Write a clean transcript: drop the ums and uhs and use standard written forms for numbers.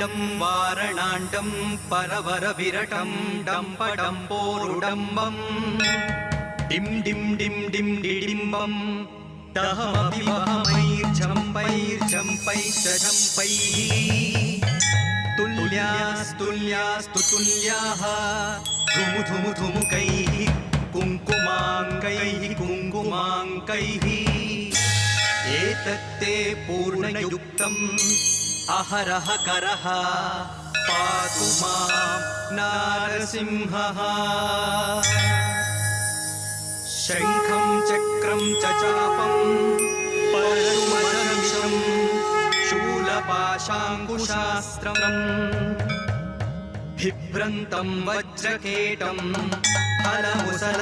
तुल्याण्डं वारणाण्डं परवरविरटं डम्पडम्पोरुडम्बं डिं डिं डिं डिं डिडिम्बं दहमपि वहमैर्झम्पैश्च झम्पैः तुल्यास्तुल्यास्तु तुल्याः धुमु धुमु धुमुकैः कुङ्कुमाङ्कैः कुङ्कुमाङ्कैः एतत्ते पूर्णयुक्तम् अहरः करः पातु मां नारसिंहः शङ्खं चक्रं च चापं परशुमधनुषं शूलपाशाङ्कुशास्त्रम् बिभ्रन्तं वज्रकेटं हलमुसल